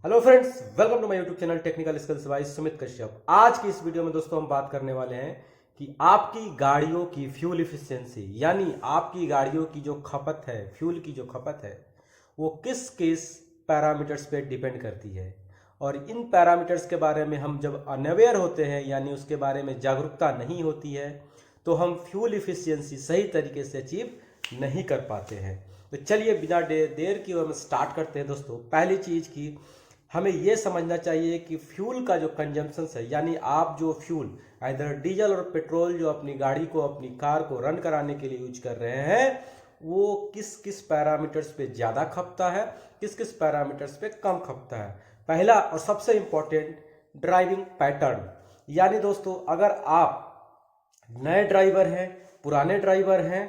Hello friends, welcome to my YouTube channel technical skills by Sumit Kashyap. आज की इस video में दोस्तों हम बात करने वाले हैं कि आपकी गाड़ियों की फ्यूल इफिशिएंसी यानी आपकी गाड़ियों की जो खपत है, फ्यूल की जो खपत है, वो किस किस पैरामीटर्स पे डिपेंड करती है। और इन पैरामीटर्स के बारे में हम जब अनअवेयर होते हैं यानी उसके बारे में जागरूकता नहीं होती है तो हम फ्यूल इफिशिएंसी सही तरीके से अचीव नहीं कर पाते हैं। तो चलिए बिना देर की हम स्टार्ट करते हैं दोस्तों। पहली चीज़ की हमें यह समझना चाहिए कि फ्यूल का जो कंजम्पशन है यानी आप जो फ्यूल इधर डीजल और पेट्रोल जो अपनी गाड़ी को, अपनी कार को रन कराने के लिए यूज कर रहे हैं, वो किस किस पैरामीटर्स पे ज़्यादा खपता है, किस किस पैरामीटर्स पे कम खपता है। पहला और सबसे इंपॉर्टेंट, ड्राइविंग पैटर्न। यानी दोस्तों अगर आप नए ड्राइवर हैं, पुराने ड्राइवर हैं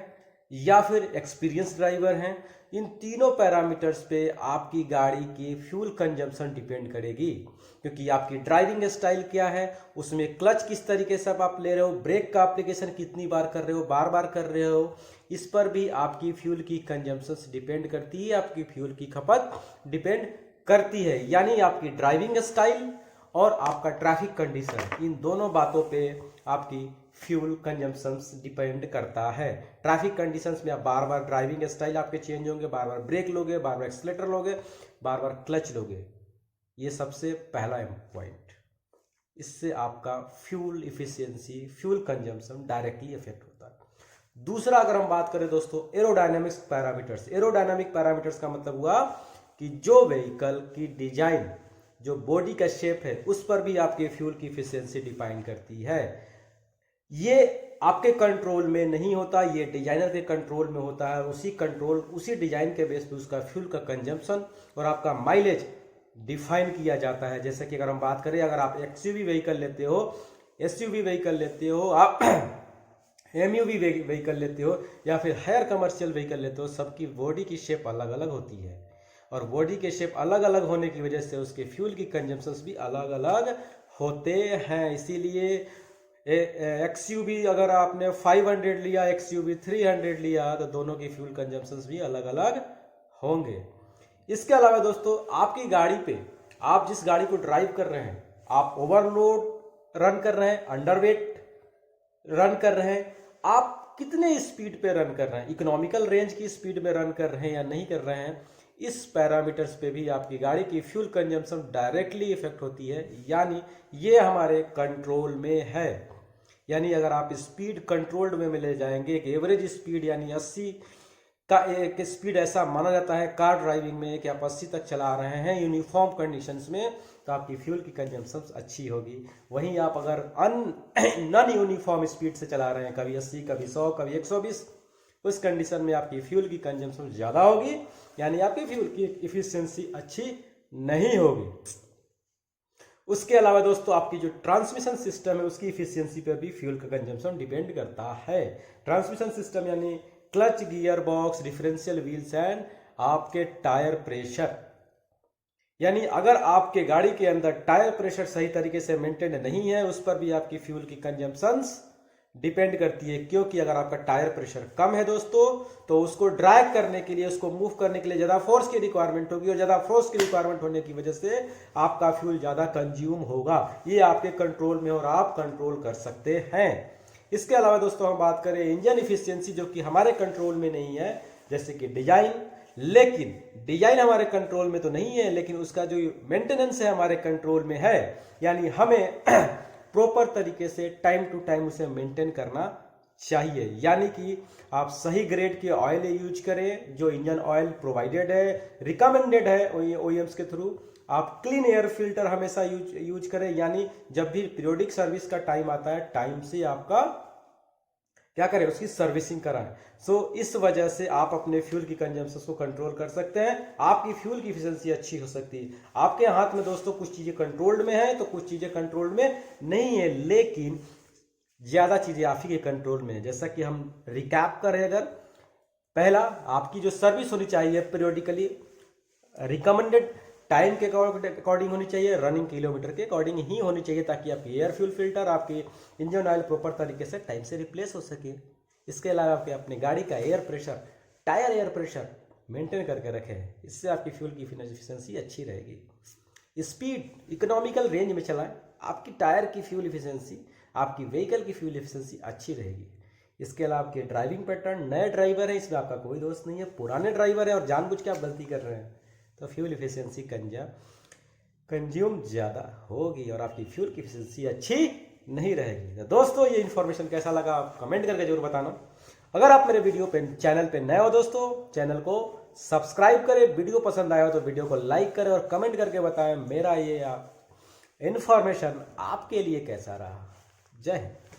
या फिर एक्सपीरियंस ड्राइवर हैं, इन तीनों पैरामीटर्स पे आपकी गाड़ी की फ्यूल कंजम्पशन डिपेंड करेगी। क्योंकि आपकी ड्राइविंग स्टाइल क्या है, उसमें क्लच किस तरीके से आप ले रहे हो, ब्रेक का एप्लीकेशन कितनी बार कर रहे हो, बार बार कर रहे हो, इस पर भी आपकी फ्यूल की कंजम्पशन डिपेंड करती है, आपकी फ्यूल की खपत डिपेंड करती है। यानी आपकी ड्राइविंग स्टाइल और आपका ट्रैफिक कंडीशन, इन दोनों बातों पे आपकी फ्यूल कंजम्पशंस डिपेंड करता है। ट्रैफिक कंडीशंस में आप बार बार ड्राइविंग स्टाइल आपके चेंज होंगे, बार बार ब्रेक लोगे, बार बार एक्सीलेटर लोगे, बार बार क्लच लोगे। ये सबसे पहला पॉइंट। इससे आपका fuel efficiency, fuel consumption directly effect होता है। दूसरा अगर हम बात करें दोस्तों एरोडायनामिक्स पैरामीटर्स। एरोडायनामिक पैरामीटर्स का मतलब हुआ कि जो व्हीकल की डिजाइन, जो बॉडी का शेप है, उस पर भी आपके फ्यूल की इफिशियंसी डिपेंड करती है। ये आपके कंट्रोल में नहीं होता, ये डिजाइनर के कंट्रोल में होता है। उसी डिजाइन के बेस पे उसका फ्यूल का कंजम्पशन और आपका माइलेज डिफाइन किया जाता है। जैसे कि अगर हम बात करें, अगर आप एक्सयूवी व्हीकल लेते हो, एसयूवी व्हीकल लेते हो, आप एमयूवी व्हीकल लेते हो या फिर हायर कमर्शियल व्हीकल लेते हो, सबकी बॉडी की शेप अलग अलग होती है। और बॉडी के शेप अलग अलग होने की वजह से उसके फ्यूल की कंजम्पशंस भी अलग अलग होते हैं। इसीलिए एक्सयूवी अगर आपने 500 लिया, एक्सयूवी 300 लिया, तो दोनों की फ्यूल कंजम्पशंस भी अलग अलग होंगे। इसके अलावा दोस्तों आपकी गाड़ी पे, आप जिस गाड़ी को ड्राइव कर रहे हैं, आप ओवरलोड रन कर रहे हैं, अंडरवेट रन कर रहे हैं, आप कितने स्पीड पे रन कर रहे हैं, इकोनॉमिकल रेंज की स्पीड में रन कर रहे हैं या नहीं कर रहे हैं, इस पैरामीटर्स पे भी आपकी गाड़ी की फ्यूल कंजम्पशन डायरेक्टली इफेक्ट होती है। यानी ये हमारे कंट्रोल में है। यानी अगर आप स्पीड कंट्रोल्ड में ले जाएंगे, एक एवरेज स्पीड यानी 80 का एक स्पीड ऐसा माना जाता है कार ड्राइविंग में कि आप 80 तक चला रहे हैं यूनिफॉर्म कंडीशंस में, तो आपकी फ्यूल की कंजम्पशन अच्छी होगी। वहीं आप अगर नॉन यूनिफॉर्म स्पीड से चला रहे हैं, कभी 80, कभी 100, कभी 120, उस कंडीशन में आपकी फ्यूल की कंजम्पशन ज़्यादा होगी, यानी आपकी फ्यूल की इफिशियंसी अच्छी नहीं होगी। उसके अलावा दोस्तों आपकी जो ट्रांसमिशन सिस्टम है, उसकी इफिशियंसी पर भी फ्यूल का कंजम्पशन डिपेंड करता है। ट्रांसमिशन सिस्टम यानी clutch, gear box, differential wheels and आपके टायर प्रेशर। यानी अगर आपके गाड़ी के अंदर टायर प्रेशर सही तरीके से मेंटेन नहीं है, उस पर भी आपकी फ्यूल की कंजम्पशंस डिपेंड करती है। क्योंकि अगर आपका टायर प्रेशर कम है दोस्तों, तो उसको ड्रैग करने के लिए, उसको मूव करने के लिए ज़्यादा फोर्स की रिक्वायरमेंट होगी, और ज़्यादा फोर्स की रिक्वायरमेंट होने की वजह से आपका फ्यूल ज़्यादा कंज्यूम होगा। ये आपके कंट्रोल में और आप कंट्रोल कर सकते हैं। इसके अलावा दोस्तों हम बात करें इंजन इफिशियंसी, जो कि हमारे कंट्रोल में नहीं है, जैसे कि डिजाइन। लेकिन डिजाइन हमारे कंट्रोल में तो नहीं है, लेकिन उसका जो मेंटेनेंस है हमारे कंट्रोल में है। यानी हमें प्रॉपर तरीके से टाइम टू टाइम उसे मेंटेन करना चाहिए। यानी कि आप सही ग्रेड के ऑयल यूज करें, जो इंजन ऑयल प्रोवाइडेड है, रिकमेंडेड है ओईएम्स के थ्रू। आप क्लीन एयर फिल्टर हमेशा यूज करें, यानी जब भी पीरियोडिक सर्विस का टाइम आता है, टाइम से आपका क्या करें, उसकी सर्विसिंग कराएं। इस वजह से आप अपने फ्यूल की कंजम्पशन को कंट्रोल कर सकते हैं, आपकी फ्यूल की इफिशियंसी अच्छी हो सकती है। आपके हाथ में दोस्तों कुछ चीजें कंट्रोल्ड में है, तो कुछ चीजें कंट्रोल्ड में नहीं है, लेकिन ज्यादा चीजें आप ही के कंट्रोल में है। जैसा कि हम रिकैप करें, अगर पहला, आपकी जो सर्विस होनी चाहिए पीरियोडिकली रिकमेंडेड टाइम के अकॉर्डिंग होनी चाहिए, रनिंग किलोमीटर के अकॉर्डिंग ही होनी चाहिए, ताकि आपकी एयर फ्यूल फिल्टर, आपकी इंजन ऑयल प्रॉपर तरीके से टाइम से रिप्लेस हो सके। इसके अलावा आपके अपने गाड़ी का air pressure, tyre air pressure maintain करके रखें, इससे आपकी फ्यूल की इफिशियंसी अच्छी रहेगी। स्पीड इकोनॉमिकल रेंज में चलाएं, आपकी टायर की फ्यूल इफिशियंसी, आपकी व्हीकल की फ्यूल इफिशियंसी अच्छी रहेगी। इसके अलावा आपके ड्राइविंग पैटर्न, नए ड्राइवर है इसमें आपका कोई दोष नहीं है, पुराने ड्राइवर है और जानबूझ के आप गलती कर रहे हैं तो फ्यूल इफिशियंसी कंज्यूम ज़्यादा होगी और आपकी फ्यूल की इफिशियंसी अच्छी नहीं रहेगी। तो दोस्तों ये इन्फॉर्मेशन कैसा लगा आप कमेंट करके जरूर बताना। अगर आप मेरे वीडियो पे चैनल पे नए हो दोस्तों, चैनल को सब्सक्राइब करें, वीडियो पसंद आया हो तो वीडियो को लाइक करें और कमेंट करके बताएं मेरा ये इन्फॉर्मेशन आपके लिए कैसा रहा। जय हिंद।